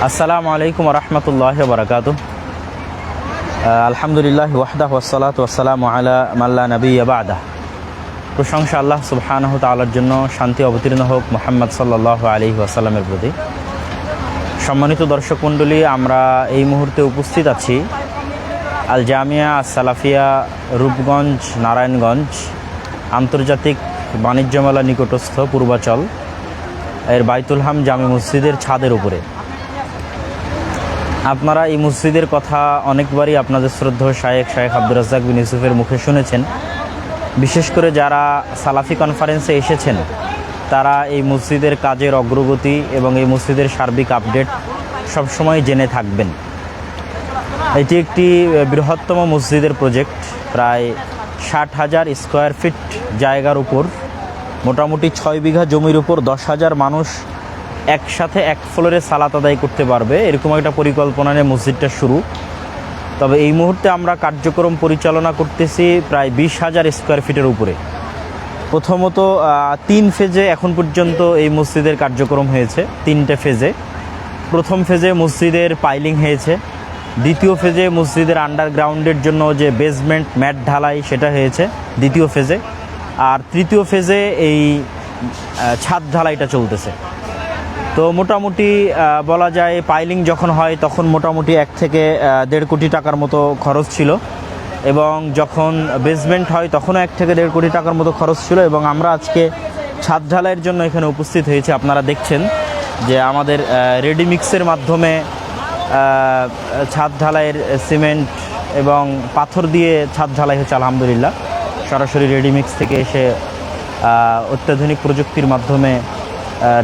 আসসালামু আলাইকুম রহমতুল্লাহ বারাকাতু। আলহামদুলিল্লাহ ওয়াহদাহু ওয়াসসালাতু ওয়াসসালামু আলা মাল্লা নাবিয়্যা বা'দাহ। প্রশংসা আল্লাহ সুবহানাহু তাআলার জন্য, শান্তি অবতীর্ণ হোক মুহাম্মদ সাল্লাল্লাহু আলাইহি ওয়াসাল্লামের প্রতি। সম্মানিত দর্শক মণ্ডলী, আমরা এই মুহূর্তে উপস্থিত আছি আল জামিয়া সালাফিয়া রূপগঞ্জ নারায়ণগঞ্জ আন্তর্জাতিক বাণিজ্য মেলা নিকটস্থ পূর্বাচল এর বাইতুল হাম জামে মসজিদের ছাদের উপরে। আপনারা এই মসজিদের কথা অনেকবারই আপনাদের শ্রদ্ধেয় শায়েখ আব্দুর রাজ্জাক বিন ইউসুফের মুখে শুনেছেন। বিশেষ করে যারা সালাফি কনফারেন্সে এসেছেন তারা এই মসজিদের কাজের অগ্রগতি এবং এই মসজিদের সার্বিক আপডেট সবসময় জেনে থাকবেন। এটি একটি বৃহত্তম মসজিদের প্রজেক্ট। প্রায় 60,000 স্কোয়ার ফিট জায়গার উপর, মোটামুটি 6 বিঘা জমির উপর 10,000 মানুষ একসাথে এক ফ্লোরে সালাত আদায় করতে পারবে, এরকম একটা পরিকল্পনা নিয়ে মসজিদটা শুরু। তবে এই মুহূর্তে আমরা কার্যক্রম পরিচালনা করতেছি প্রায় 20,000 স্কোয়ার ফিটের উপরে। প্রথমত 3 ফেজে এখন পর্যন্ত এই মসজিদের কার্যক্রম হয়েছে, 3টে ফেজে। প্রথম ফেজে মসজিদের পাইলিং হয়েছে, দ্বিতীয় ফেজে মসজিদের আন্ডারগ্রাউন্ডের জন্য যে বেসমেন্ট ম্যাট ঢালাই সেটা হয়েছে দ্বিতীয় ফেজে, আর তৃতীয় ফেজে এই ছাদ ঢালাইটা চলতেছে। তো মোটামুটি বলা যায় পাইলিং যখন হয় তখন মোটামুটি 1 থেকে 1.5 কোটি টাকার মতো খরচ ছিল, এবং যখন বেসমেন্ট হয় তখনও 1 থেকে 1.5 কোটি টাকার মতো খরচ ছিল। এবং আমরা আজকে ছাদ ঢালাইয়ের জন্য এখানে উপস্থিত হয়েছি। আপনারা দেখছেন যে আমাদের রেডিমিক্সের মাধ্যমে ছাদ ঢালাইয়ের সিমেন্ট এবং পাথর দিয়ে ছাদ ঢালাই হচ্ছে আলহামদুলিল্লাহ। সরাসরি রেডিমিক্স থেকে এসে অত্যাধুনিক প্রযুক্তির মাধ্যমে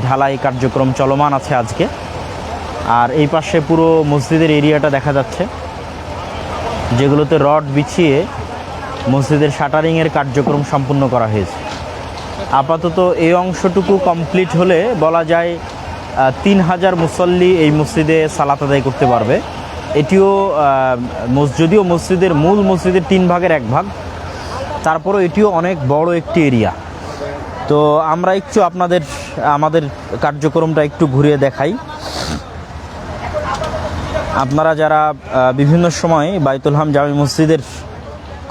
ঢালাই কার্যক্রম চলমান আছে আজকে। আর এই পাশে পুরো মসজিদের এরিয়াটা দেখা যাচ্ছে, যেগুলোতে রড বিছিয়ে মসজিদের শাটারিংয়ের কার্যক্রম সম্পূর্ণ করা হয়েছে। আপাতত এই অংশটুকু কমপ্লিট হলে বলা যায় 3,000 মুসল্লি এই মসজিদে সালাত আদায় করতে পারবে। এটিও যদিও মূল মসজিদের 3 ভাগের 1 ভাগ, তারপরও এটিও অনেক বড় একটি এরিয়া। তো আমরা একটু আমাদের কার্যক্রমটা একটু ঘুরিয়ে দেখাই। আপনারা যারা বিভিন্ন সময় বাইতুল হাম জামে মসজিদের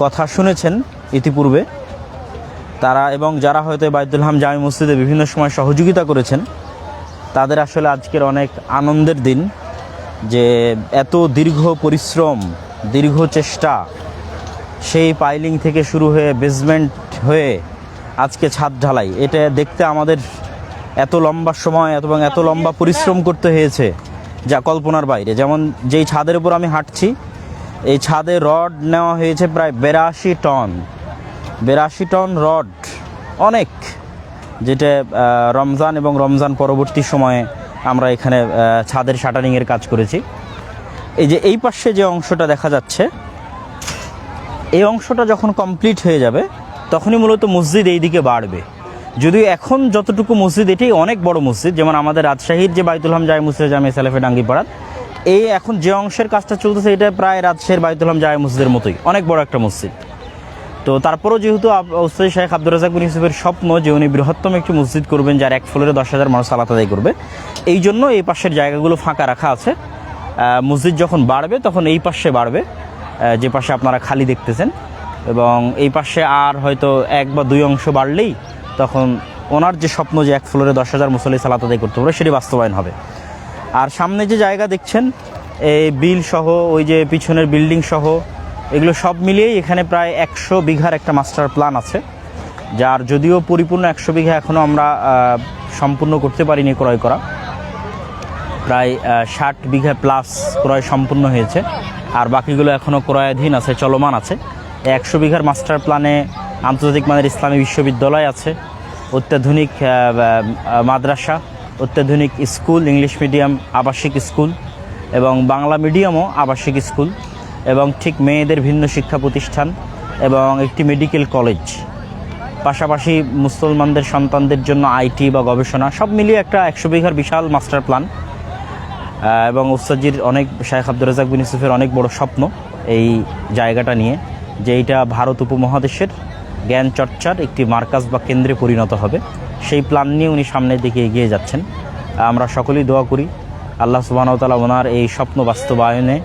কথা শুনেছেন ইতিপূর্বে, তারা এবং যারা হয়তো বাইতুল হাম জামে মসজিদে বিভিন্ন সময় সহযোগিতা করেছেন, তাদের আসলে আজকের অনেক আনন্দের দিন যে এত দীর্ঘ পরিশ্রম, দীর্ঘ চেষ্টা, সেই পাইলিং থেকে শুরু হয়ে বেসমেন্ট হয়ে আজকে ছাদ ঢালাই, এটা দেখতে আমাদের এত লম্বা সময় এবং এত লম্বা পরিশ্রম করতে হয়েছে যা কল্পনার বাইরে। যেমন যেই ছাদের উপর আমি হাঁটছি, এই ছাদে রড নেওয়া হয়েছে প্রায় 82 টন রড, অনেক, যেটা রমজান এবং রমজান পরবর্তী সময়ে আমরা এখানে ছাদের শাটারিংয়ের কাজ করেছি। এই যে এই পাশে যে অংশটা দেখা যাচ্ছে, এই অংশটা যখন কমপ্লিট হয়ে যাবে তখনই মূলত মসজিদ এই দিকে বাড়বে। যদিও এখন যতটুকু মসজিদ, এটি অনেক বড় মসজিদ, যেমন আমাদের রাজশাহীর যে বাইতুল হাম জামে মসজিদ জামে সালেফে ডাঙ্গিপাড়ার এই এখন যে অংশের কাজটা চলতেছে, এটা প্রায় রাজশাহীর বাইতুল হাম জামে মসজিদের মতোই অনেক বড় একটা মসজিদ। তো তারপরেও যেহেতু উস্তাদ শায়েখ আব্দুর রাজ্জাক বিন ইউসুফের স্বপ্ন যে উনি বৃহত্তম একটি মসজিদ করবেন যার 1 ফ্লোরে 10,000 মানুষ সালাত আদায় করবে, এই জন্য এই পাশের জায়গাগুলো ফাঁকা রাখা আছে। মসজিদ যখন বাড়বে তখন এই পাশে বাড়বে, যে পাশে আপনারা খালি দেখতেছেন, এবং এই পাশে আর হয়তো 1 বা 2 অংশ বাড়লেই তখন ওনার যে স্বপ্ন যে 1 ফ্লোরে 10,000 মুসল্লি সালাত আদায় করতে পারবে সেটি বাস্তবায়ন হবে। আর সামনে যে জায়গা দেখছেন, এই বিল সহ, ওই যে পিছনের বিল্ডিং সহ, এগুলো সব মিলিয়েই এখানে প্রায় 100 বিঘার একটা মাস্টার প্ল্যান আছে, যার যদিও পরিপূর্ণ 100 বিঘা এখনও আমরা সম্পূর্ণ করতে পারিনি ক্রয় করা। প্রায় 60 বিঘা প্লাস ক্রয় সম্পূর্ণ হয়েছে, আর বাকিগুলো এখনও ক্রয়াধীন আছে, চলমান আছে। 100 বিঘার মাস্টার প্ল্যানে আন্তর্জাতিক মানের ইসলামী বিশ্ববিদ্যালয় আছে, অত্যাধুনিক মাদ্রাসা, অত্যাধুনিক স্কুল, ইংলিশ মিডিয়াম আবাসিক স্কুল এবং বাংলা মিডিয়ামও আবাসিক স্কুল, এবং ঠিক মেয়েদের ভিন্ন শিক্ষা প্রতিষ্ঠান এবং একটি মেডিকেল কলেজ, পাশাপাশি মুসলমানদের সন্তানদের জন্য আইটি বা গবেষণা, সব মিলিয়ে একটা 100 বিঘার বিশাল মাস্টার প্ল্যান। এবং উস্তাদজির শায়েখ আব্দুর রাজ্জাক বিন ইউসুফের অনেক বড় স্বপ্ন এই জায়গাটা নিয়ে, যে এইটা ভারত উপমহাদেশের জ্ঞান চর্চার একটি মার্কাজ বা কেন্দ্রে পরিণত হবে। সেই প্ল্যান নিয়ে উনি সামনের দিকে এগিয়ে যাচ্ছেন। আমরা সকলেই দোয়া করি আল্লাহ সুবহানাহু ওয়া তাআলা ওনার এই স্বপ্ন বাস্তবায়নে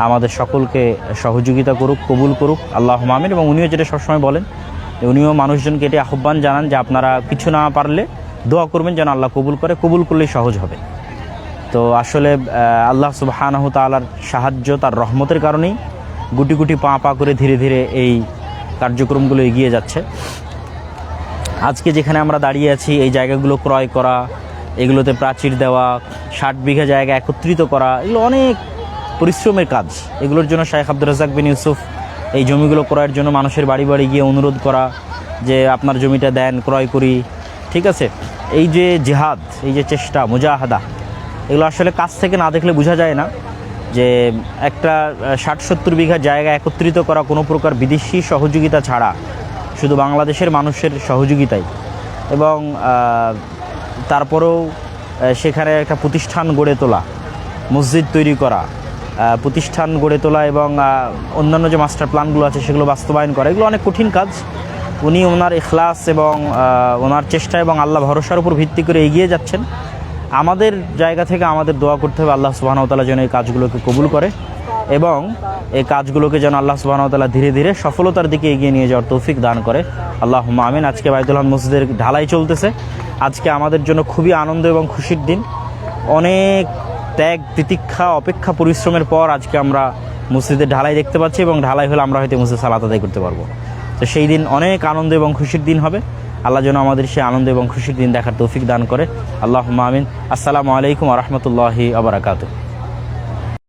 আমাদের সকলকে সহযোগিতা করুক, কবুল করুক, আল্লাহুম্মা আমিন। এবং উনিও যেটা সবসময় বলেন, উনিও মানুষজনকে এটি আহ্বান জানান যে আপনারা কিছু না পারলে দোয়া করবেন যেন আল্লাহ কবুল করে, কবুল করলেই সহজ হবে। তো আসলে আল্লাহ সুবহানাহু তাআলার সাহায্য, তার রহমতের কারণেই গুটি গুটি পা পা করে ধীরে ধীরে এই কার্যক্রমগুলো এগিয়ে যাচ্ছে। আজকে যেখানে আমরা দাঁড়িয়ে আছি, এই জায়গাগুলো ক্রয় করা, এগুলোতে প্রাচীর দেওয়া, 60 বিঘা জায়গা একত্রিত করা, এগুলো অনেক পরিশ্রমের কাজ। এগুলোর জন্য শাইখ আব্দুর রাজ্জাক বিন ইউসুফ এই জমিগুলো ক্রয়ের জন্য মানুষের বাড়ি বাড়ি গিয়ে অনুরোধ করা যে আপনার জমিটা দেন, ক্রয় করি। ঠিক আছে, এই যে জিহাদ, এই যে চেষ্টা, মুজাহাদা, এগুলো আসলে কাছ থেকে না দেখলে বোঝা যায় না যে একটা 60-70 বিঘা জায়গা একত্রিত করা কোনো প্রকার বিদেশি সহযোগিতা ছাড়া, শুধু বাংলাদেশের মানুষের সহযোগিতাই। এবং তারপরেও সেখানে একটা প্রতিষ্ঠান গড়ে তোলা, মসজিদ তৈরি করা, প্রতিষ্ঠান গড়ে তোলা এবং অন্যান্য যে মাস্টার প্ল্যানগুলো আছে সেগুলো বাস্তবায়ন করা, এগুলো অনেক কঠিন কাজ। উনি ওনার ইখলাস এবং ওনার চেষ্টা এবং আল্লাহ ভরসার উপর ভিত্তি করে এগিয়ে যাচ্ছেন। আমাদের জায়গা থেকে আমাদের দোয়া করতে হবে আল্লাহ সুবহানাহু ওয়া তাআলা যেন এই কাজগুলোকে কবুল করে এবং এই কাজগুলোকে যেন আল্লাহ সুবহানাহু ওয়া তাআলা ধীরে ধীরে সফলতার দিকে এগিয়ে নিয়ে যাওয়ার তৌফিক দান করে। আল্লাহুম্মা আমিন। আজকে বাইতুল হাম মসজিদের ঢালাই চলতেছে। আজকে আমাদের জন্য খুবই আনন্দ এবং খুশির দিন। অনেক ত্যাগ, তিতিক্ষা, অপেক্ষা, পরিশ্রমের পর আজকে আমরা মসজিদের ঢালাই দেখতে পাচ্ছি এবং ঢালাই হলে আমরা হয়তো মসজিদে সালাত আদায় করতে পারবো। তো সেই দিন অনেক আনন্দ এবং খুশির দিন হবে। আল্লাহ যেন আমাদের সেই আনন্দ এবং খুশির দিন দেখার তৌফিক দান করে। আল্লাহুম্মা আমিন। আসসালামু আলাইকুম ওয়া রাহমাতুল্লাহি ওয়া বারাকাতুহু।